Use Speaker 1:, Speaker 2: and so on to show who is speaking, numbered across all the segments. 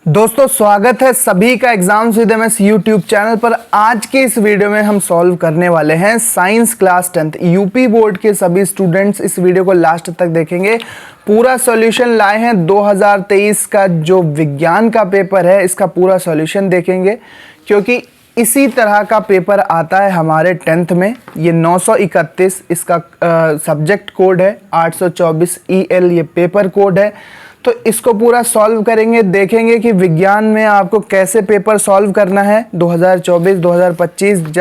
Speaker 1: दोस्तों स्वागत है सभी का exams with MS YouTube channel पर। आज के इस वीडियो में हम सॉल्व करने वाले हैं science class 10th UP board के सभी स्टूडेंट्स इस वीडियो को लास्ट तक देखेंगे। पूरा सॉल्यूशन लाए हैं 2023 का जो विज्ञान का पेपर है, इसका पूरा सॉल्यूशन देखेंगे क्योंकि इसी तरह का पेपर आता है हमारे 10th में। ये 931 इसका सब्जेक्ट कोड है, 824 EL ये पेपर कोड है। तो इसको पूरा सॉल्व करेंगे, देखेंगे कि विज्ञान में आपको कैसे पेपर सॉल्व करना है 2024 2025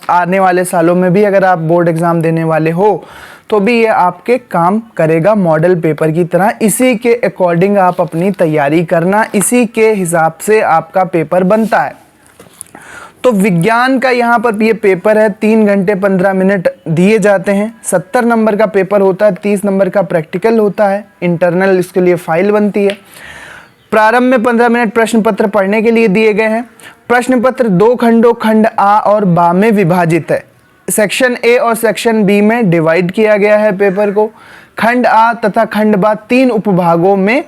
Speaker 1: आने वाले सालों में भी अगर आप बोर्ड एग्ज़ाम देने वाले हो तो भी ये आपके काम करेगा मॉडल पेपर की तरह। इसी के अकॉर्डिंग आप अपनी तैयारी करना, इसी के हिसाब से आपका पेपर बनता है। तो विज्ञान का यहाँ पर ये पेपर है, 3 घंटे 15 मिनट दिए जाते हैं। 70 नंबर का पेपर होता है, 30 नंबर का प्रैक्टिकल होता है, इंटरनल इसके लिए फाइल बनती है। प्रारंभ में 15 मिनट प्रश्न पत्र पढ़ने के लिए दिए गए हैं। प्रश्न पत्र 2 खंडों खंड आ और बा में विभाजित है। सेक्शन ए और सेक्शन बी में डिवाइड किया गया है पेपर को। खंड आ तथा खंड बा 3 उपभागों में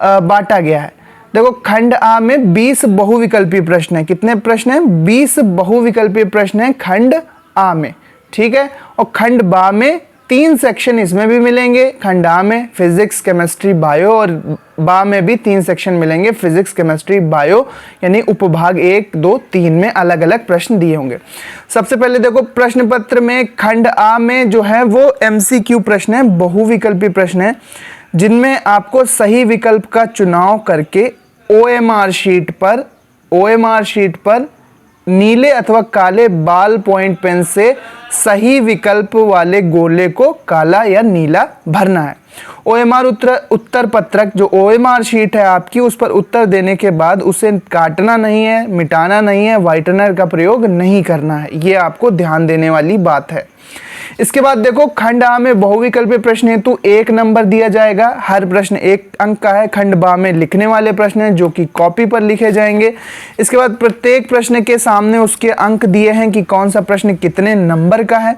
Speaker 1: बांटा गया है। देखो खंड आ में 20 बहुविकल्पीय प्रश्न है। कितने प्रश्न हैं? 20 बहुविकल्पीय प्रश्न हैं खंड आ में, ठीक है। और खंड बा में 3 सेक्शन इसमें भी मिलेंगे। खंड आ में फिजिक्स केमिस्ट्री बायो और बा में भी 3 सेक्शन मिलेंगे, फिजिक्स केमिस्ट्री बायो, यानी उपभाग 1 2 3 में अलग अलग प्रश्न दिए होंगे। सबसे पहले देखो प्रश्न पत्र में खंड आ में जो है वो MCQ प्रश्न है, बहुविकल्पीय प्रश्न है, जिनमें आपको सही विकल्प का चुनाव करके OMR शीट पर नीले अथवा काले बाल पॉइंट पेन से सही विकल्प वाले गोले को काला या नीला भरना है। OMR उत्तर पत्रक जो OMR शीट है आपकी, उस पर उत्तर देने के बाद उसे काटना नहीं है, मिटाना नहीं है, व्हाइटनर का प्रयोग नहीं करना है। ये आपको ध्यान देने वाली बात है। इसके बाद देखो खंड आ में बहुविकल्पीय प्रश्न हेतु 1 नंबर दिया जाएगा। हर प्रश्न 1 अंक का है। खंड बा में लिखने वाले प्रश्न हैं जो कि कॉपी पर लिखे जाएंगे। इसके बाद प्रत्येक प्रश्न के सामने उसके अंक दिए हैं कि कौन सा प्रश्न कितने नंबर का है।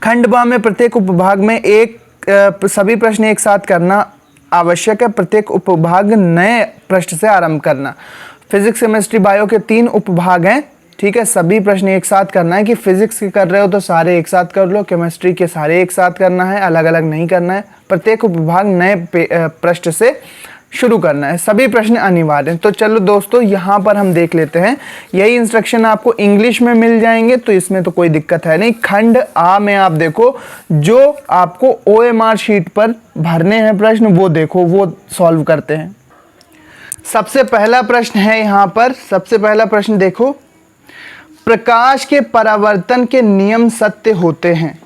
Speaker 1: खंड बा में प्रत्येक उपभाग में सभी प्रश्न एक साथ करना आवश्यक है। प्रत्येक उपभाग नए प्रश्न से आरंभ करना। फिजिक्स केमिस्ट्री बायो के 3 उपभाग हैं, ठीक है। सभी प्रश्न एक साथ करना है कि फिजिक्स के कर रहे हो तो सारे एक साथ कर लो, केमिस्ट्री के सारे एक साथ करना है, अलग अलग नहीं करना है। प्रत्येक उपभाग नए प्रश्न से शुरू करना है। सभी प्रश्न अनिवार्य हैं। तो चलो दोस्तों यहाँ पर हम देख लेते हैं। यही इंस्ट्रक्शन आपको इंग्लिश में मिल जाएंगे तो इसमें तो कोई दिक्कत है नहीं। खंड आ में आप देखो जो आपको OMR शीट पर भरने हैं प्रश्न, वो देखो, वो सॉल्व करते हैं। सबसे पहला प्रश्न है यहाँ पर, सबसे पहला प्रश्न देखो, प्रकाश के परावर्तन के नियम सत्य होते हैं।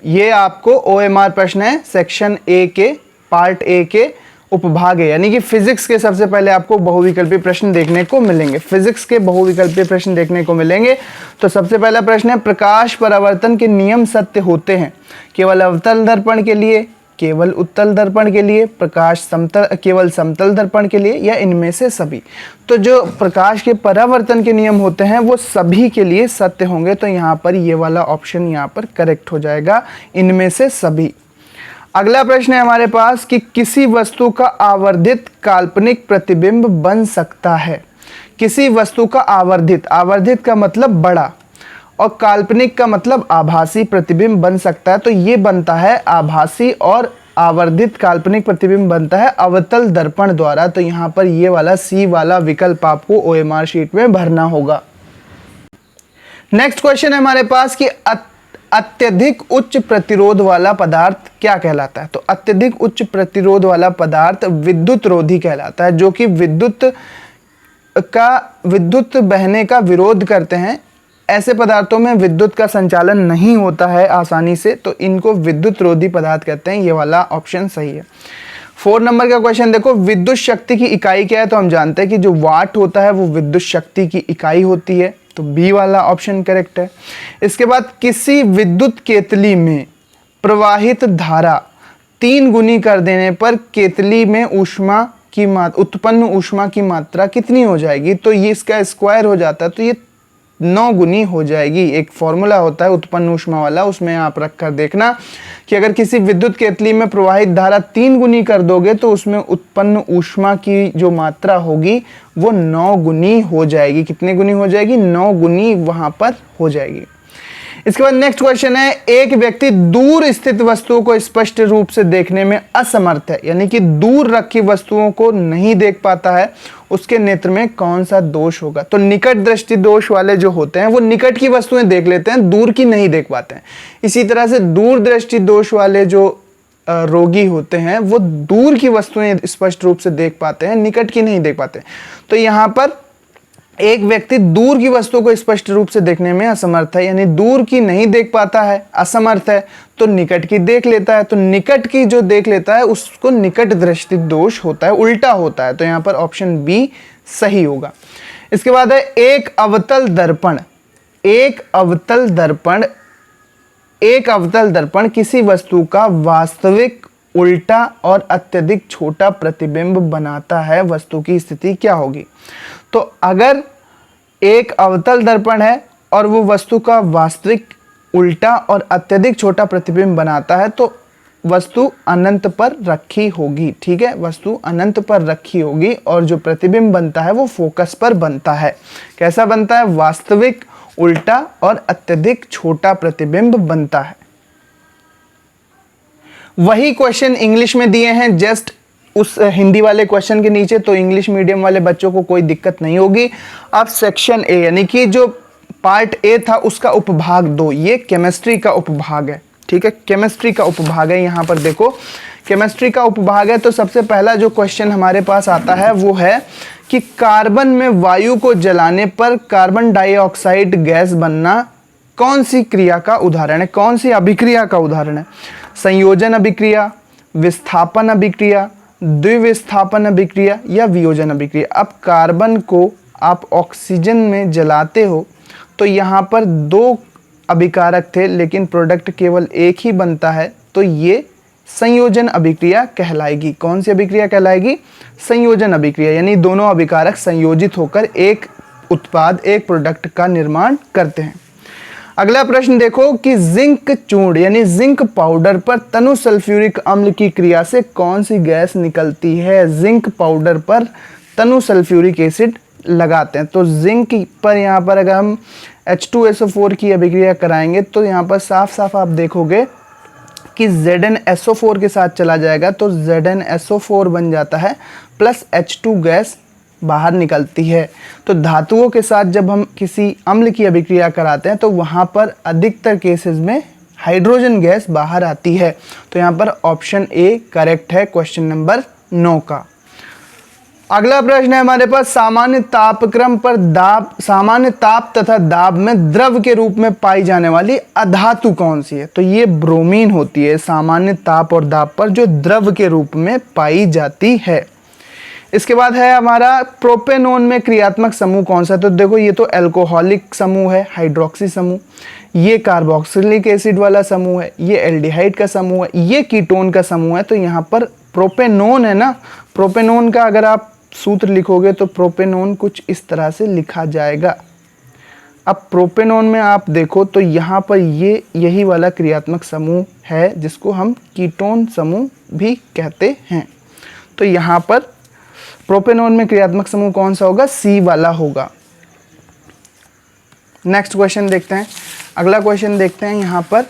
Speaker 1: ये आपको OMR प्रश्न है, सेक्शन ए के पार्ट ए के उपभाग है, यानी कि फिजिक्स के सबसे पहले आपको बहुविकल्पीय प्रश्न देखने को मिलेंगे। फिजिक्स के बहुविकल्पीय प्रश्न देखने को मिलेंगे। तो सबसे पहला प्रश्न है, प्रकाश परावर्तन के नियम सत्य होते हैं केवल अवतल दर्पण के लिए, केवल उत्तल दर्पण के लिए, प्रकाश केवल समतल दर्पण के लिए, या इनमें से सभी। तो जो प्रकाश के परावर्तन के नियम होते हैं वो सभी के लिए सत्य होंगे। तो यहाँ पर ये वाला ऑप्शन यहाँ पर करेक्ट हो जाएगा, इनमें से सभी। अगला प्रश्न है हमारे पास कि किसी वस्तु का आवर्धित काल्पनिक प्रतिबिंब बन सकता है। किसी वस्तु का आवर्धित का मतलब बड़ा और काल्पनिक का मतलब आभासी प्रतिबिंब बन सकता है। तो ये बनता है आभासी और आवर्धित काल्पनिक प्रतिबिंब बनता है अवतल दर्पण द्वारा। तो यहाँ पर ये वाला C वाला विकल्प आपको OMR शीट में भरना होगा। नेक्स्ट क्वेश्चन है हमारे पास कि अत्यधिक उच्च प्रतिरोध वाला पदार्थ क्या कहलाता है। तो अत्यधिक उच्च प्रतिरोध वाला पदार्थ विद्युत रोधी कहलाता है, जो कि विद्युत बहने का विरोध करते हैं। ऐसे पदार्थों में विद्युत का संचालन नहीं होता है आसानी से, तो इनको विद्युत रोधी पदार्थ कहते हैं। ये वाला ऑप्शन सही है। 4 नंबर का क्वेश्चन देखो, विद्युत शक्ति की इकाई क्या है। तो हम जानते हैं कि जो वाट होता है वो विद्युत शक्ति की इकाई होती है। तो बी वाला ऑप्शन करेक्ट है। इसके बाद किसी विद्युत केतली में प्रवाहित धारा 3 गुनी कर देने पर केतली में उत्पन्न ऊष्मा की मात्रा कितनी हो जाएगी। तो ये इसका स्क्वायर हो जाता है। तो ये 9 गुनी हो जाएगी। एक फॉर्मूला होता है उत्पन्न ऊष्मा वाला, उसमें आप रख कर देखना कि अगर किसी विद्युत केतली में प्रवाहित धारा 3 गुनी कर दोगे तो उसमें उत्पन्न ऊष्मा की जो मात्रा होगी वो 9 गुनी हो जाएगी। कितनी गुनी हो जाएगी? 9 गुनी वहां पर हो जाएगी। इसके बाद नेक्स्ट क्वेश्चन है, एक व्यक्ति दूर स्थित वस्तुओं को स्पष्ट रूप से देखने में असमर्थ है, यानी कि दूर रखी वस्तुओं को नहीं देख पाता है, उसके नेत्र में कौन सा दोष होगा? तो निकट दृष्टि दोष वाले जो होते हैं वो निकट की वस्तुएं देख लेते हैं, दूर की नहीं देख पाते हैं। इसी तरह से दूर दृष्टि दोष वाले जो रोगी होते हैं वो दूर की वस्तुएं स्पष्ट रूप से देख पाते हैं, निकट की नहीं देख पाते। तो यहाँ पर एक व्यक्ति दूर की वस्तु को स्पष्ट रूप से देखने में असमर्थ है, यानी दूर की नहीं देख पाता है, असमर्थ है, तो निकट की देख लेता है। तो निकट की जो देख लेता है उसको निकट दृष्टि दोष होता है, उल्टा होता है। तो यहाँ पर ऑप्शन बी सही होगा। इसके बाद है एक अवतल दर्पण। एक अवतल दर्पण किसी वस्तु का वास्तविक, उल्टा और अत्यधिक छोटा प्रतिबिंब बनाता है, वस्तु की स्थिति क्या होगी? तो अगर एक अवतल दर्पण है और वो वस्तु का वास्तविक, उल्टा और अत्यधिक छोटा प्रतिबिंब बनाता है तो वस्तु अनंत पर रखी होगी। ठीक है, वस्तु अनंत पर रखी होगी और जो प्रतिबिंब बनता है वो फोकस पर बनता है। कैसा बनता है? वास्तविक, उल्टा और अत्यधिक छोटा प्रतिबिंब बनता है। वही क्वेश्चन इंग्लिश में दिए हैं जस्ट उस हिंदी वाले क्वेश्चन के नीचे, तो इंग्लिश मीडियम वाले बच्चों को कोई दिक्कत नहीं होगी। अब सेक्शन ए, यानी कि जो पार्ट ए था उसका उपभाग 2, ये केमिस्ट्री का उपभाग है। ठीक है, केमिस्ट्री का उपभाग है। यहाँ पर देखो केमिस्ट्री का उपभाग है, तो सबसे पहला जो क्वेश्चन हमारे पास आता है वो है कि कार्बन में वायु को जलाने पर कार्बन डाइऑक्साइड गैस बनना कौन सी क्रिया का उदाहरण है, कौन सी अभिक्रिया का उदाहरण है? संयोजन अभिक्रिया, विस्थापन अभिक्रिया, द्विविस्थापन अभिक्रिया या वियोजन अभिक्रिया। अब कार्बन को आप ऑक्सीजन में जलाते हो तो यहाँ पर 2 अभिकारक थे लेकिन प्रोडक्ट केवल एक ही बनता है, तो ये संयोजन अभिक्रिया कहलाएगी। कौन सी अभिक्रिया कहलाएगी? संयोजन अभिक्रिया, यानी दोनों अभिकारक संयोजित होकर एक उत्पाद, एक प्रोडक्ट का निर्माण करते हैं। अगला प्रश्न देखो कि जिंक चूर्ण यानी जिंक पाउडर पर तनु सल्फ्यूरिक अम्ल की क्रिया से कौन सी गैस निकलती है? जिंक पाउडर पर तनु सल्फ्यूरिक एसिड लगाते हैं तो जिंक पर यहाँ पर अगर हम H2SO4 की अभिक्रिया कराएंगे तो यहाँ पर साफ साफ आप देखोगे कि ZnSO4 के साथ चला जाएगा, तो ZnSO4 बन जाता है प्लस H2 गैस बाहर निकलती है। तो धातुओं के साथ जब हम किसी अम्ल की अभिक्रिया कराते हैं तो वहाँ पर अधिकतर केसेस में हाइड्रोजन गैस बाहर आती है। तो यहाँ पर ऑप्शन ए करेक्ट है क्वेश्चन नंबर 9 का। अगला प्रश्न है हमारे पास, सामान्य तापक्रम पर दाब, सामान्य ताप तथा दाब में द्रव के रूप में पाई जाने वाली अधातु कौन सी है? तो ये ब्रोमीन होती है, सामान्य ताप और दाब पर जो द्रव के रूप में पाई जाती है। इसके बाद है हमारा प्रोपेनोन में क्रियात्मक समूह कौन सा? तो देखो ये तो एल्कोहलिक समूह है, हाइड्रोक्सी समूह, ये कार्बोक्सिलिक एसिड वाला समूह है, ये एल्डिहाइड का समूह है, ये कीटोन का समूह है। तो यहाँ पर प्रोपेनोन है ना, प्रोपेनोन का अगर आप सूत्र लिखोगे तो प्रोपेनोन कुछ इस तरह से लिखा जाएगा। अब प्रोपेनोन में आप देखो तो यहाँ पर ये यही वाला क्रियात्मक समूह है जिसको हम कीटोन समूह भी कहते हैं। तो यहाँ पर प्रोपेनोन में क्रियात्मक समूह कौन सा होगा? सी वाला होगा। नेक्स्ट क्वेश्चन देखते हैं, अगला क्वेश्चन देखते हैं यहाँ पर।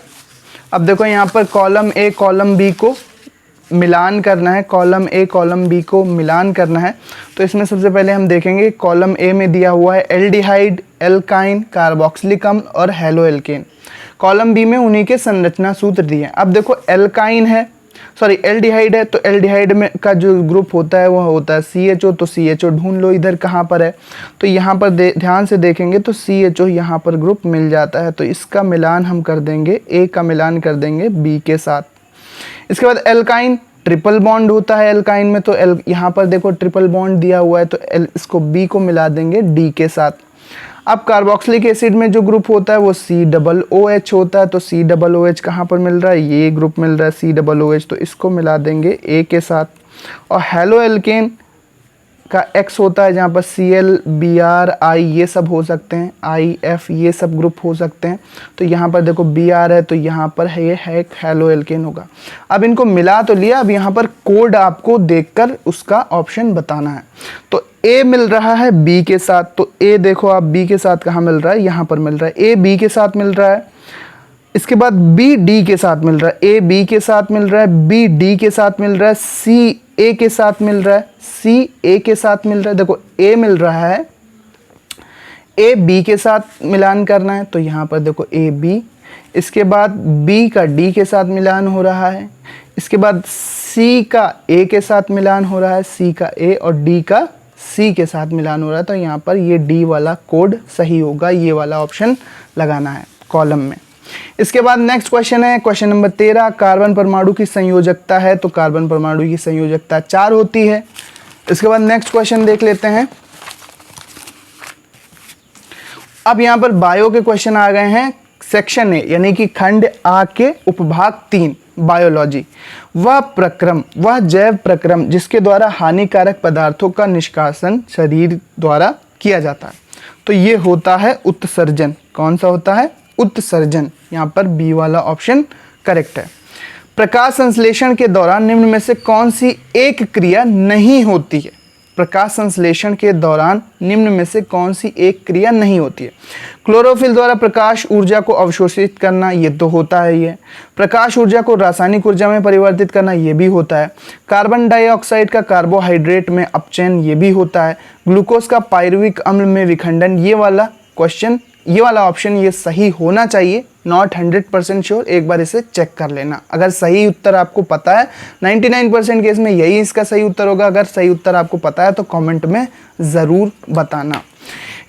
Speaker 1: अब देखो यहाँ पर कॉलम ए कॉलम बी को मिलान करना है, कॉलम ए कॉलम बी को मिलान करना है। तो इसमें सबसे पहले हम देखेंगे कॉलम ए में दिया हुआ है एल्डिहाइड, एल्काइन, कार्बोक्सिलिक अम्ल और हेलो एल्केन। कॉलम बी में उन्हीं के संरचना सूत्र दिए हैं। अब देखो एल्काइन है, सॉरी एल्डिहाइड है, तो एल्डिहाइड में का जो ग्रुप होता है वो होता है CHO। तो CHO ढूंढ लो इधर कहाँ पर है, तो यहाँ पर ध्यान से देखेंगे तो CHO यहाँ पर ग्रुप मिल जाता है। तो इसका मिलान हम कर देंगे, A का मिलान कर देंगे B के साथ। इसके बाद एल्काइन, ट्रिपल बॉन्ड होता है एल्काइन में, तो यहाँ पर देखो ट्रिपल बॉन्ड दिया हुआ है तो इसको B को मिला देंगे D के साथ। अब कार्बोक्सिलिक एसिड में जो ग्रुप होता है वो COOH होता है, तो COOH कहाँ पर मिल रहा है? ये ग्रुप मिल रहा है COOH, तो इसको मिला देंगे A के साथ। और हेलो एल्केन का X होता है, जहाँ पर Cl, Br, I ये सब हो सकते हैं, IF ये सब ग्रुप हो सकते हैं। तो यहाँ पर देखो Br है तो यहाँ पर है ये है एक हेलो एल्केन होगा। अब इनको मिला तो लिया, अब यहाँ पर कोड आपको देखकर उसका ऑप्शन बताना है। तो A मिल रहा है B के साथ, तो A देखो आप B के साथ कहाँ मिल रहा है, यहाँ पर मिल रहा है। A B के साथ मिल रहा है, इसके बाद B D के साथ मिल रहा है, A B के साथ मिल रहा है, B D के साथ मिल रहा है, C A के साथ मिल रहा है, C A के साथ मिल रहा है। देखो A मिल रहा है, A B के साथ मिलान करना है तो यहाँ पर देखो A B, इसके बाद B का D के साथ मिलान हो रहा है, इसके बाद C का A के साथ मिलान हो रहा है, C का A और D का C के साथ मिलान हो रहा है। तो यहाँ पर ये D वाला कोड सही होगा, ये वाला ऑप्शन लगाना है कॉलम में। इसके बाद नेक्स्ट क्वेश्चन है क्वेश्चन नंबर 13, कार्बन परमाणु की संयोजकता है, तो कार्बन परमाणु की संयोजकता 4 होती है। इसके बाद नेक्स्ट क्वेश्चन देख लेते हैं। अब यहाँ पर बायो के क्वेश्चन आ गए हैं, सेक्शन ए यानी कि खंड आ के उपभाग 3 बायोलॉजी। वह जैव प्रक्रम जिसके द्वारा हानिकारक पदार्थों का निष्कासन शरीर द्वारा किया जाता है, तो ये होता है उत्सर्जन। कौन सा होता है? उत्सर्जन। यहाँ पर बी वाला ऑप्शन करेक्ट है। प्रकाश संश्लेषण के दौरान निम्न में से कौन सी एक क्रिया नहीं होती है? प्रकाश संश्लेषण के दौरान निम्न में से कौन सी एक क्रिया नहीं होती है? क्लोरोफिल द्वारा प्रकाश ऊर्जा को अवशोषित करना, ये तो होता है। ये प्रकाश ऊर्जा को रासायनिक ऊर्जा में परिवर्तित करना, ये भी होता है। कार्बन डाइऑक्साइड का कार्बोहाइड्रेट में अपचयन, ये भी होता है। ग्लूकोज का पायरुविक अम्ल में विखंडन, ये वाला क्वेश्चन, ये वाला ऑप्शन ये सही होना चाहिए। नॉट 100% श्योर, एक बार इसे चेक कर लेना। अगर सही उत्तर आपको पता है, 99% केस में यही इसका सही उत्तर होगा। अगर सही उत्तर आपको पता है तो कमेंट में ज़रूर बताना।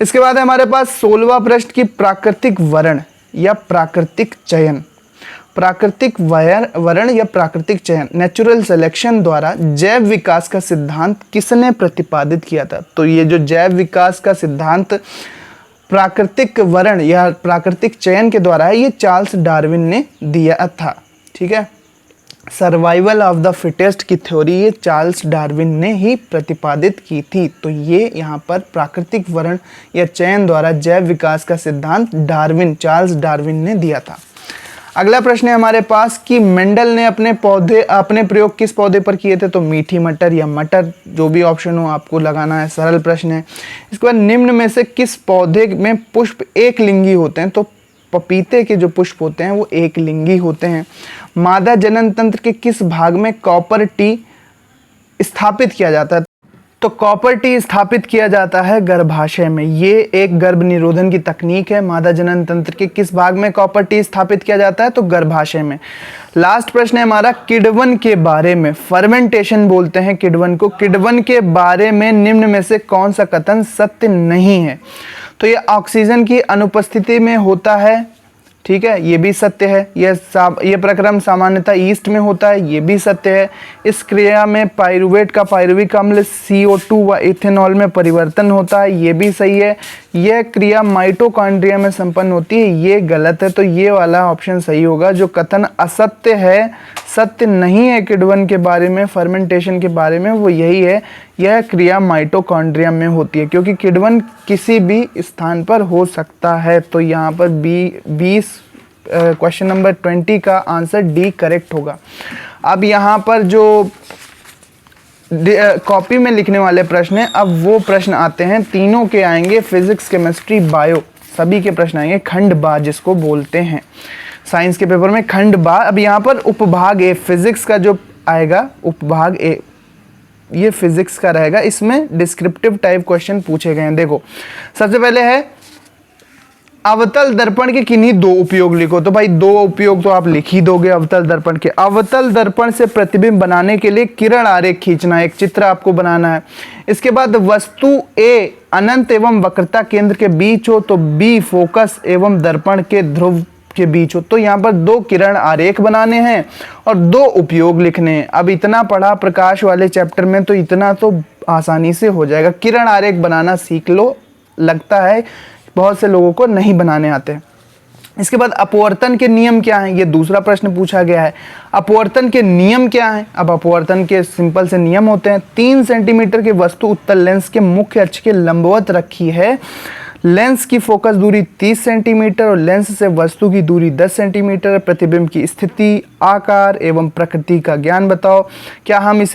Speaker 1: इसके बाद है हमारे पास 16वां प्रश्न की प्राकृतिक वर्ण या प्राकृतिक चयन। प्राकृतिक वर्ण या प्राकृतिक चयन, नेचुरल सिलेक्शन द्वारा जैव विकास का सिद्धांत किसने प्रतिपादित किया था? तो ये जो जैव विकास का सिद्धांत प्राकृतिक वर्ण या प्राकृतिक चयन के द्वारा है, ये चार्ल्स डार्विन ने दिया था। ठीक है, सर्वाइवल ऑफ द फिटेस्ट की थ्योरी ये चार्ल्स डार्विन ने ही प्रतिपादित की थी। तो ये यहाँ पर प्राकृतिक वर्ण या चयन द्वारा जैव विकास का सिद्धांत चार्ल्स डार्विन ने दिया था। अगला प्रश्न है हमारे पास कि मेंडल ने अपने प्रयोग किस पौधे पर किए थे? तो मीठी मटर या मटर, जो भी ऑप्शन हो आपको लगाना है। सरल प्रश्न है। इसके बाद निम्न में से किस पौधे में पुष्प एक लिंगी होते हैं? तो पपीते के जो पुष्प होते हैं वो एक लिंगी होते हैं। मादा जनन तंत्र के किस भाग में कॉपर टी स्थापित किया जाता है? तो कॉपर टी स्थापित किया जाता है गर्भाशय में। ये एक गर्भ निरोधन की तकनीक है। मादा जनन तंत्र के किस भाग में कॉपर टी स्थापित किया जाता है? तो गर्भाशय में। लास्ट प्रश्न है हमारा किण्वन के बारे में, फर्मेंटेशन बोलते हैं किण्वन को। किण्वन के बारे में निम्न में से कौन सा कथन सत्य नहीं है? तो ये ऑक्सीजन की अनुपस्थिति में होता है, ठीक है, ये भी सत्य है। ये प्रक्रम सामान्यतः ईस्ट में होता है, ये भी सत्य है। इस क्रिया में पाइरुवेट का पाइरुविक अम्ल CO2 व इथेनॉल में परिवर्तन होता है, ये भी सही है। यह क्रिया माइटोकॉन्ड्रिया में संपन्न होती है, ये गलत है। तो ये वाला ऑप्शन सही होगा। जो कथन असत्य है, सत्य नहीं है किण्वन के बारे में, फर्मेंटेशन के बारे में, वो यही है, यह क्रिया माइटोकॉन्ड्रिया में होती है, क्योंकि किण्वन किसी भी स्थान पर हो सकता है। तो यहाँ पर क्वेश्चन नंबर 20 का आंसर डी करेक्ट होगा। अब यहाँ पर जो कॉपी में लिखने वाले प्रश्न हैं, अब वो प्रश्न आते हैं, तीनों के आएंगे, फिजिक्स, केमिस्ट्री, बायो, सभी के प्रश्न आएंगे खंड बा जिसको बोलते हैं साइंस के पेपर में, खंड बा। अब यहाँ पर उपभाग ए, फिजिक्स का जो आएगा उपभाग ए, ये फिजिक्स का रहेगा। इसमें डिस्क्रिप्टिव टाइप क्वेश्चन पूछे गए हैं। देखो सबसे पहले है अवतल दर्पण के किन्हीं दो उपयोग लिखो। तो भाई दो उपयोग तो आप लिख ही दोगे अवतल दर्पण के। अवतल दर्पण से प्रतिबिंब बनाने के लिए किरण आरेख खींचना, एक चित्र आपको बनाना है। इसके बाद वस्तु ए अनंत एवं वक्रता केंद्र के बीच हो, तो बी फोकस एवं दर्पण के ध्रुव के बीच हो। तो यहाँ पर दो किरण आरेख बनाने हैं और दो उपयोग लिखने हैं। अब इतना पढ़ा प्रकाश वाले चैप्टर में, तो इतना तो आसानी से हो जाएगा। किरण आरेख बनाना सीख लो, लगता है बहुत से लोगों को नहीं बनाने आते। इसके बाद अपवर्तन के नियम क्या हैं, ये दूसरा प्रश्न पूछा गया है। अपवर्तन के नियम क्या हैं? अब अपवर्तन के सिंपल से नियम होते हैं। 3 सेंटीमीटर की वस्तु उत्तल लेंस के मुख्य अक्ष के लंबवत रखी है, लेंस की फोकस दूरी 30 सेंटीमीटर और लेंस से वस्तु की दूरी 10 सेंटीमीटर, प्रतिबिंब की स्थिति, आकार एवं प्रकृति का ज्ञान बताओ। क्या हम इस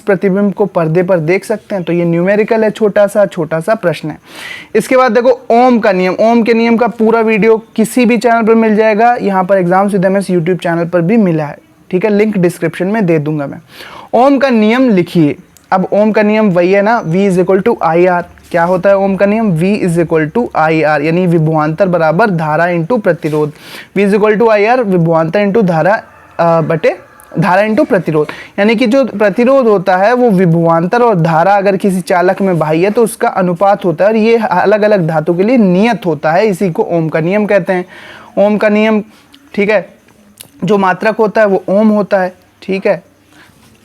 Speaker 1: प्रतिबिंब को पर्दे पर देख सकते हैं? तो ये न्यूमेरिकल है, छोटा सा प्रश्न है। इसके बाद देखो ओम का नियम। ओम के नियम का पूरा वीडियो किसी भी चैनल पर मिल जाएगा, यहाँ पर exams with MS YouTube channel पर भी मिला है, ठीक है, लिंक डिस्क्रिप्शन में दे दूंगा मैं। ओम का नियम लिखिए। अब ओम का नियम वही है ना, V = IR। क्या होता है ओम का नियम? V = IR, यानी विभवांतर बराबर धारा इंटू प्रतिरोध। V = IR, विभवांतर इंटू धारा बटे धारा इंटू प्रतिरोध, यानी कि जो प्रतिरोध होता है वो विभवांतर और धारा अगर किसी चालक में बाह्य है तो उसका अनुपात होता है, और ये अलग अलग धातु के लिए नियत होता है, इसी को ओम का नियम कहते हैं। ओम का नियम, ठीक है, जो मात्रक होता है वो ओम होता है, ठीक है।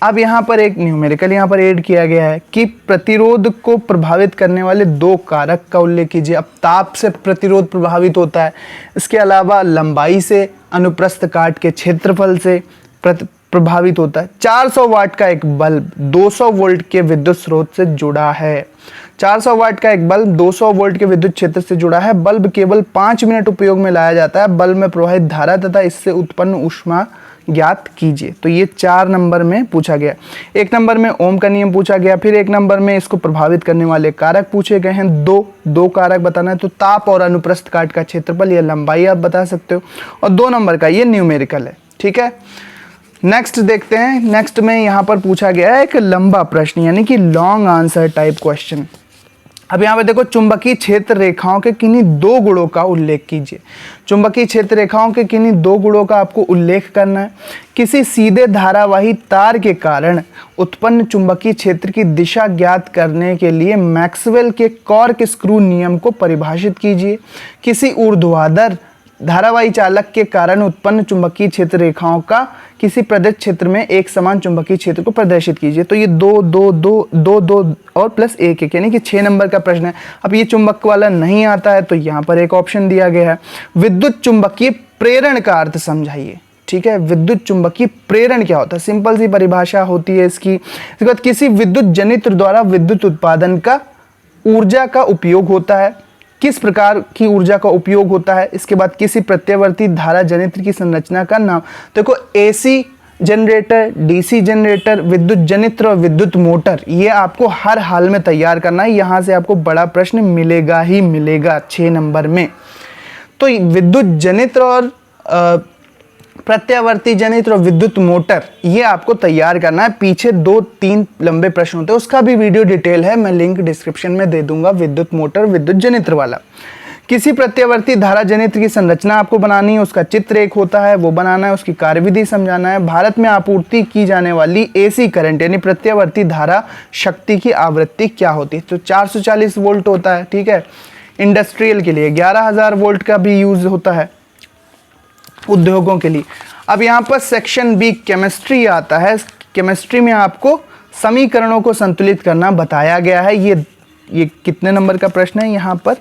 Speaker 1: अब यहाँ पर एक न्यूमेरिकल यहाँ पर ऐड किया गया है कि प्रतिरोध को प्रभावित करने वाले 2 कारक का उल्लेख कीजिए। अब ताप से प्रतिरोध प्रभावित होता है, इसके अलावा लंबाई से, अनुप्रस्थ काट के क्षेत्रफल से प्रभावित होता है। 400 वाट का एक बल्ब 200 वोल्ट के विद्युत स्रोत से जुड़ा है। 400 वाट का एक बल्ब 200 वोल्ट के विद्युत क्षेत्र से जुड़ा है। बल्ब केवल 5 मिनट उपयोग में लाया जाता है। बल्ब में प्रवाहित धारा तथा इससे उत्पन्न ऊष्मा ज्ञात कीजिए। तो ये 4 नंबर में पूछा गया। 1 नंबर में ओम का नियम पूछा गया, फिर 1 नंबर में इसको प्रभावित करने वाले कारक पूछे गए हैं। दो कारक बताना है, तो ताप और अनुप्रस्थ काट का क्षेत्रफल या लंबाई आप बता सकते हो, और 2 नंबर का ये न्यूमेरिकल है, ठीक है। नेक्स्ट देखते हैं। नेक्स्ट में यहाँ पर पूछा गया है एक लंबा प्रश्न, यानी कि लॉन्ग आंसर टाइप क्वेश्चन। अब यहाँ पे देखो, चुंबकीय क्षेत्र रेखाओं के किन्हीं 2 गुणों का उल्लेख कीजिए। चुंबकीय क्षेत्र रेखाओं के किन्हीं 2 गुणों का आपको उल्लेख करना है। किसी सीधे धारावाही तार के कारण उत्पन्न चुंबकीय क्षेत्र की दिशा ज्ञात करने के लिए मैक्सवेल के कॉर्क स्क्रू नियम को परिभाषित कीजिए। किसी ऊर्ध्वाधर धारावाही चालक के कारण उत्पन्न चुंबकीय क्षेत्र रेखाओं का किसी प्रदत्त क्षेत्र में एक समान चुंबकीय क्षेत्र को प्रदर्शित कीजिए। तो ये 2 2 2 2 2 और प्लस 1 1, यानी कि 6 नंबर का प्रश्न है। अब ये चुंबक वाला नहीं आता है तो यहाँ पर एक ऑप्शन दिया गया है, विद्युत चुंबकीय प्रेरण का अर्थ समझाइए, ठीक है। विद्युत चुंबकीय प्रेरण क्या होता है? सिंपल सी परिभाषा होती है इसकी। इसके बाद किसी विद्युत जनित्र द्वारा विद्युत उत्पादन का ऊर्जा का उपयोग होता है। किस प्रकार की ऊर्जा का उपयोग होता है? इसके बाद किसी प्रत्यावर्ती धारा जनित्र की संरचना का नाम। देखो एसी जनरेटर, डीसी जनरेटर, विद्युत जनित्र और विद्युत मोटर, ये आपको हर हाल में तैयार करना है। यहाँ से आपको बड़ा प्रश्न मिलेगा ही मिलेगा 6 नंबर में। तो विद्युत जनित्र और प्रत्यावर्ती जनित्र और विद्युत मोटर, ये आपको तैयार करना है। पीछे 2-3 लंबे प्रश्न होते हैं, उसका भी वीडियो डिटेल है, मैं लिंक डिस्क्रिप्शन में दे दूंगा, विद्युत मोटर विद्युत जनित्र वाला। किसी प्रत्यावर्ती धारा जनित्र की संरचना आपको बनानी है, उसका चित्र एक होता है वो बनाना है, उसकी कार्यविधि समझाना है। भारत में आपूर्ति की जाने वाली एसी करंट यानी प्रत्यावर्ती धारा शक्ति की आवृत्ति क्या होती है? तो 440 वोल्ट होता है, ठीक है। इंडस्ट्रियल के लिए 11,000 वोल्ट का भी यूज होता है उद्योगों के लिए। अब यहाँ पर सेक्शन बी केमिस्ट्री आता है। केमिस्ट्री में आपको समीकरणों को संतुलित करना बताया गया है। ये कितने नंबर का प्रश्न है? यहाँ पर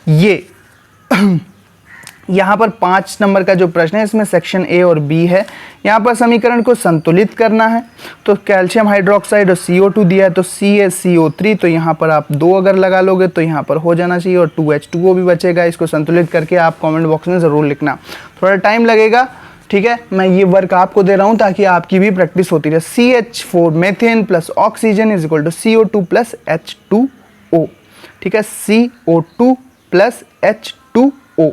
Speaker 1: ये यहाँ पर 5 नंबर का जो प्रश्न है, इसमें सेक्शन ए और बी है। यहाँ पर समीकरण को संतुलित करना है, तो कैल्शियम हाइड्रोक्साइड और CO2 दिया है, तो CaCO3, तो यहाँ पर आप 2 अगर लगा लोगे तो यहाँ पर हो जाना चाहिए, और 2H2O भी बचेगा। इसको संतुलित करके आप कमेंट बॉक्स में ज़रूर लिखना, थोड़ा टाइम लगेगा, ठीक है। मैं ये वर्क आपको दे रहा हूँ ताकि आपकी भी प्रैक्टिस होती रहे। CH4 methane plus oxygen is equal to CO2 plus H2O, ठीक है। CO2 प्लस H2O,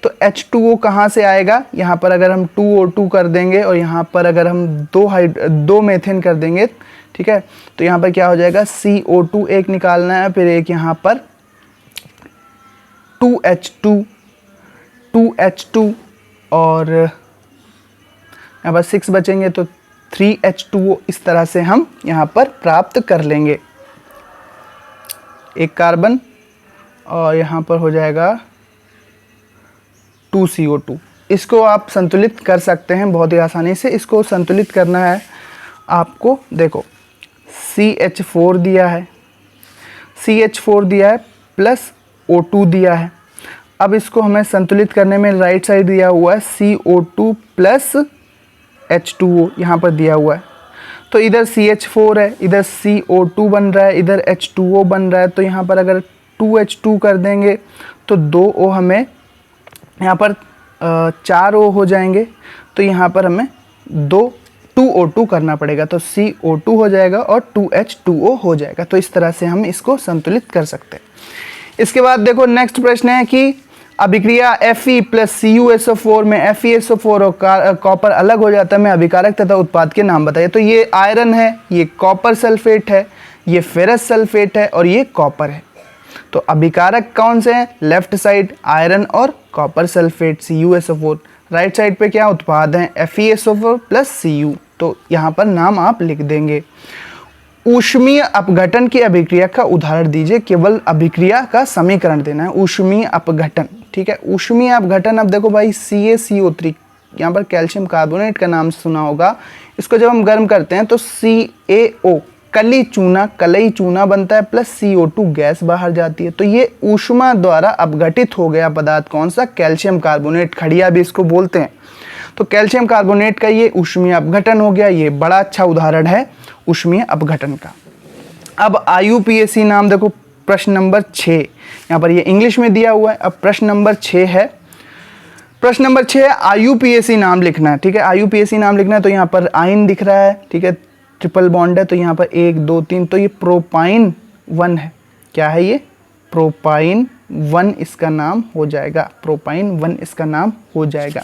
Speaker 1: तो H2O कहाँ से आएगा? यहाँ पर अगर हम 2O2 कर देंगे और यहाँ पर अगर हम 2 मीथेन कर देंगे, ठीक है, तो यहाँ पर क्या हो जाएगा? CO2 एक निकालना है, फिर एक यहाँ पर 2H2 और यहाँ पर 6 बचेंगे, तो 3H2O। इस तरह से हम यहाँ पर प्राप्त कर लेंगे। एक कार्बन और यहाँ पर हो जाएगा 2CO2। इसको आप संतुलित कर सकते हैं बहुत ही आसानी से। इसको संतुलित करना है आपको, देखो CH4 दिया है, CH4 दिया है प्लस O2 दिया है। अब इसको हमें संतुलित करने में राइट साइड दिया हुआ है CO2 प्लस H2O यहाँ पर दिया हुआ है। तो इधर CH4 है, इधर CO2 बन रहा है, इधर H2O बन रहा है। तो यहाँ पर अगर 2H2 कर देंगे तो 2O हमें यहाँ पर 4O हो जाएंगे। तो यहाँ पर हमें 2O2 करना पड़ेगा, तो CO2 हो जाएगा और 2H2O हो जाएगा। तो इस तरह से हम इसको संतुलित कर सकते हैं। इसके बाद देखो नेक्स्ट प्रश्न है कि अभिक्रिया Fe प्लस CuSO4 में FeSO4 और कॉपर अलग हो जाता है में अभिकारक तथा उत्पाद के नाम बताइए। तो ये आयरन है, ये कॉपर सल्फेट है, ये फेरस सल्फेट है और ये कॉपर है। तो अभिकारक कौन से हैं? लेफ्ट साइड आयरन और copper sulphate CuSO4, right side पे क्या उत्पाद हैं? FeSO4 plus Cu। तो यहाँ पर नाम आप लिख देंगे। ऊष्मीय अपघटन की अभिक्रिया का उदाहरण दीजिए, केवल अभिक्रिया का समीकरण देना है। ऊष्मीय अपघटन, ठीक है। ऊष्मीय अपघटन, अब देखो भाई CaCO3, यहाँ पर कैल्शियम कार्बोनेट का नाम सुना होगा। इसको जब हम गर्म करते हैं तो CaO कलई चूना बनता है प्लस CO2 गैस बाहर जाती है। तो ये ऊष्मा द्वारा अपघटित हो गया पदार्थ कौन सा? कैल्शियम कार्बोनेट, खड़िया भी इसको बोलते हैं। तो कैल्शियम कार्बोनेट का ये ऊष्मीय अपघटन हो गया। ये बड़ा अच्छा उदाहरण है ऊष्मीय अपघटन का। अब IUPAC नाम देखो, प्रश्न नंबर 6, यहाँ पर ये इंग्लिश में दिया हुआ है। अब प्रश्न नंबर 6 है, प्रश्न नंबर 6 IUPAC नाम लिखना है, ठीक है। IUPAC नाम लिखना है। तो यहाँ पर आयन दिख रहा है, ठीक है, ट्रिपल बॉन्ड है। तो यहाँ पर 1 2 3, तो ये प्रोपाइन 1 है। क्या है ये? प्रोपाइन 1 इसका नाम हो जाएगा। प्रोपाइन 1 इसका नाम हो जाएगा।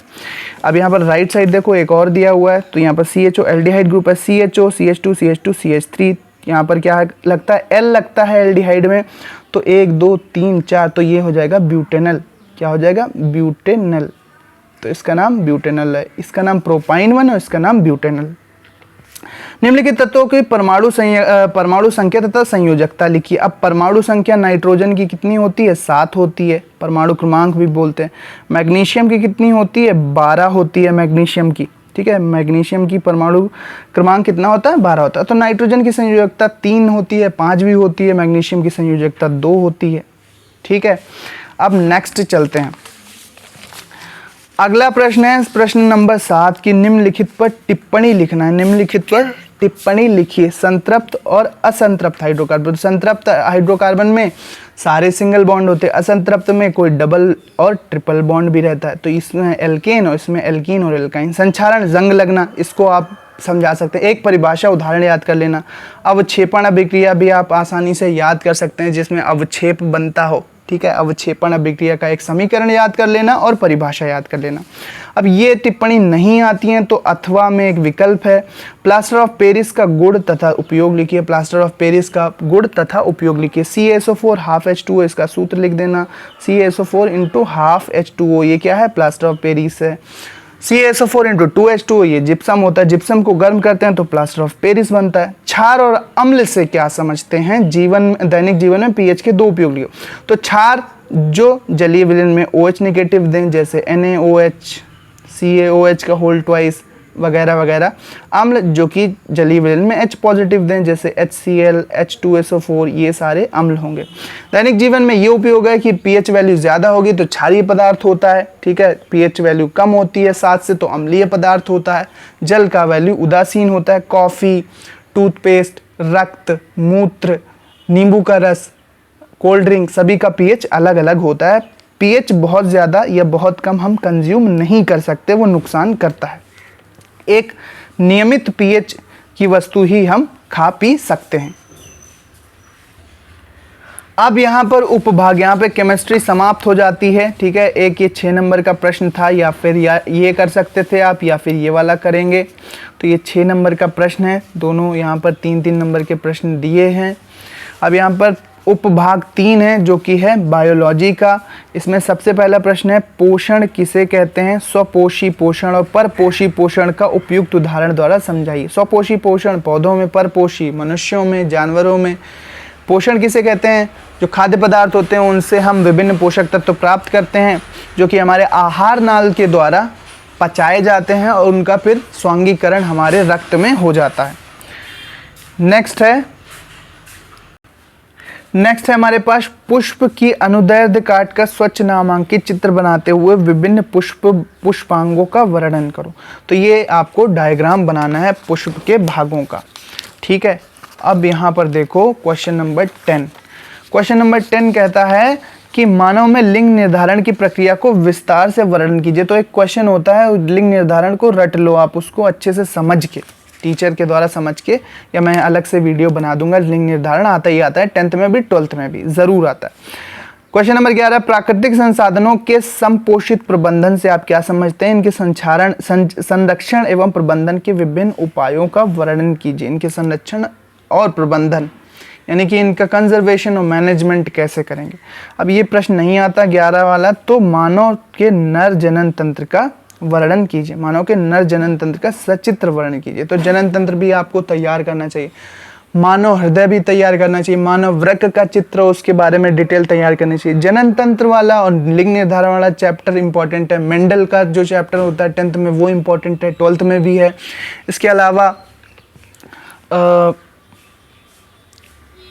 Speaker 1: अब यहाँ पर राइट साइड देखो एक और दिया हुआ है। तो यहाँ पर CHO एल्डिहाइड ग्रुप है, CHO CH2 CH2 CH3। यहाँ पर क्या लगता है? L लगता है एल्डिहाइड में। तो 1 2 3 4, तो ये हो जाएगा ब्यूटेनल। क्या हो जाएगा? ब्यूटेनल। तो इसका नाम ब्यूटेनल है। इसका नाम प्रोपाइन 1 और इसका नाम ब्यूटेनल। निम्नलिखित तत्वों की परमाणु संख्या तथा संयोजकता लिखिए। अब परमाणु संख्या नाइट्रोजन की कितनी होती है? 7 होती है, परमाणु क्रमांक भी बोलते हैं। मैग्नीशियम की कितनी होती है? 12 होती है मैग्नीशियम की, ठीक है। मैग्नीशियम की परमाणु क्रमांक कितना होता है? 12 होता है। तो नाइट्रोजन की संयोजकता 3 होती है, 5 भी होती है। मैग्नीशियम की संयोजकता 2 होती है, ठीक है। अब नेक्स्ट चलते हैं। अगला प्रश्न है प्रश्न नंबर 7 की निम्नलिखित पर टिप्पणी लिखना है। निम्नलिखित पर टिप्पणी लिखिए। संतृप्त और असंतृप्त हाइड्रोकार्बन। संतृप्त हाइड्रोकार्बन में सारे सिंगल बॉन्ड होते हैं, असंतृप्त में कोई डबल और ट्रिपल बॉन्ड भी रहता है। तो इसमें एल्केन और इसमें एल्कीन और एल्काइन। संक्षारण, जंग लगना, इसको आप समझा सकते हैं। एक परिभाषा उदाहरण याद कर लेना। अवक्षेपण अभिक्रिया भी आप आसानी से याद कर सकते हैं जिसमें अवक्षेप बनता हो, ठीक है। अवक्षेपण अभिक्रिया का एक समीकरण याद कर लेना और परिभाषा याद कर लेना। अब ये टिप्पणी नहीं आती हैं तो अथवा में एक विकल्प है। प्लास्टर ऑफ पेरिस का गुण तथा उपयोग लिखिए। प्लास्टर ऑफ पेरिस का गुण तथा उपयोग लिखिए। CaSO4 हाफ H2O, इसका सूत्र लिख देना। CaSO4 इंटू हाफ H2O, ये क्या है? प्लास्टर ऑफ पेरिस है। CaSO4 इंटू 2H2O, ये जिप्सम होता है। जिप्सम को गर्म करते हैं तो प्लास्टर ऑफ पेरिस बनता है। क्षार और अम्ल से क्या समझते हैं? दैनिक जीवन में pH के 2 उपयोग लिखो। तो क्षार जो जलीय विलयन में OH नेगेटिव दें, जैसे NaOH, CaOH का होल ट्वाइस वगैरह वगैरह। अम्ल जो कि जलीय विलयन में H पॉजिटिव दें, जैसे HCl, H2SO4, ये सारे अम्ल होंगे। दैनिक जीवन में ये उपयोग है कि pH वैल्यू ज़्यादा होगी तो क्षारीय पदार्थ होता है, ठीक है। pH वैल्यू कम होती है 7 से तो अम्लीय पदार्थ होता है। जल का वैल्यू उदासीन होता है। कॉफ़ी, टूथपेस्ट, रक्त, मूत्र, नींबू का रस, कोल्ड ड्रिंक, सभी का pH अलग अलग होता है। pH बहुत ज़्यादा या बहुत कम हम कंज्यूम नहीं कर सकते, वो नुकसान करता है। एक नियमित pH की वस्तु ही हम खा पी सकते हैं। अब यहाँ पर उपभाग, यहाँ पे केमिस्ट्री समाप्त हो जाती है, ठीक है। एक ये 6 नंबर का प्रश्न था, या फिर ये कर सकते थे आप, या फिर ये वाला करेंगे। तो ये 6 नंबर का प्रश्न है। दोनों यहाँ पर 3-3 नंबर के प्रश्न दिए हैं। अब यहाँ पर उपभाग 3 है जो कि है बायोलॉजी का। इसमें सबसे पहला प्रश्न है पोषण किसे कहते हैं? स्वपोषी पोषण और परपोषी पोषण का उपयुक्त उदाहरण द्वारा समझाइए। स्वपोषी पोषण पौधों में, परपोषी मनुष्यों में, जानवरों में। पोषण किसे कहते हैं? जो खाद्य पदार्थ होते हैं उनसे हम विभिन्न पोषक तत्व प्राप्त करते हैं जो कि हमारे आहार नाल के द्वारा पचाए जाते हैं और उनका फिर स्वांगीकरण हमारे रक्त में हो जाता है। नेक्स्ट है नेक्स्ट है हमारे पास पुष्प की अनुदैर्ध्य काट का स्वच्छ नामांकित चित्र बनाते हुए विभिन्न पुष्पांगों का वर्णन करो। तो ये आपको डायग्राम बनाना है पुष्प के भागों का, ठीक है। अब यहाँ पर देखो क्वेश्चन नंबर 10। क्वेश्चन नंबर 10 कहता है कि मानव में लिंग निर्धारण की प्रक्रिया को विस्तार से वर्णन कीजिए। तो एक क्वेश्चन होता है, लिंग निर्धारण को रट लो आप, उसको अच्छे से समझ के, टीचर के द्वारा समझ के, या मैं अलग से वीडियो बना दूंगा। लिंग निर्धारण आता ही आता है, 10th में भी 12th में भी ज़रूर आता है। क्वेश्चन नंबर 11, प्राकृतिक संसाधनों के समपोषित प्रबंधन से आप क्या समझते हैं? इनके संरक्षण एवं प्रबंधन के विभिन्न उपायों का वर्णन कीजिए। इनके संरक्षण और प्रबंधन यानी कि इनका कंजर्वेशन और मैनेजमेंट कैसे करेंगे। अब ये प्रश्न नहीं आता 11 वाला, तो मानव के नर जनन तंत्र का वर्णन कीजिए। मानव के नर जनन तंत्र का सचित्र वर्णन कीजिए। तो जनन तंत्र भी आपको तैयार करना चाहिए, मानव हृदय भी तैयार करना चाहिए, मानव वृक्क का चित्र उसके बारे में डिटेल तैयार करनी चाहिए। जनन तंत्र वाला और लिंग निर्धारण वाला चैप्टर इंपॉर्टेंट है। मेंडल का जो चैप्टर होता है 10th में वो इंपॉर्टेंट है, 12th में भी है। इसके अलावा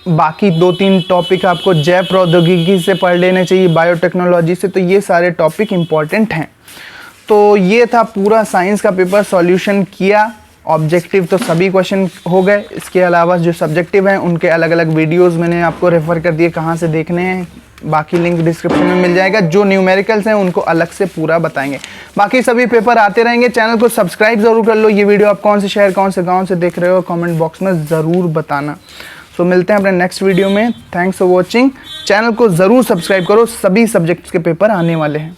Speaker 1: बाकी 2-3 टॉपिक आपको जैव प्रौद्योगिकी से पढ़ लेने चाहिए, बायोटेक्नोलॉजी से। तो ये सारे टॉपिक इंपॉर्टेंट हैं। तो ये था पूरा साइंस का पेपर, सॉल्यूशन किया। ऑब्जेक्टिव तो सभी क्वेश्चन हो गए। इसके अलावा जो सब्जेक्टिव हैं उनके अलग अलग वीडियोस मैंने आपको रेफ़र कर दिए कहाँ से देखने हैं। बाकी लिंक डिस्क्रिप्शन में मिल जाएगा। जो न्यूमेरिकल्स हैं उनको अलग से पूरा बताएंगे। बाकी सभी पेपर आते रहेंगे। चैनल को सब्सक्राइब ज़रूर कर लो। ये वीडियो आप कौन से शहर कौन से गाँव से देख रहे हो कॉमेंट बॉक्स में ज़रूर बताना। सो मिलते हैं अपने नेक्स्ट वीडियो में। Thanks for watching. चैनल को ज़रूर सब्सक्राइब करो, सभी सब्जेक्ट्स के पेपर आने वाले हैं।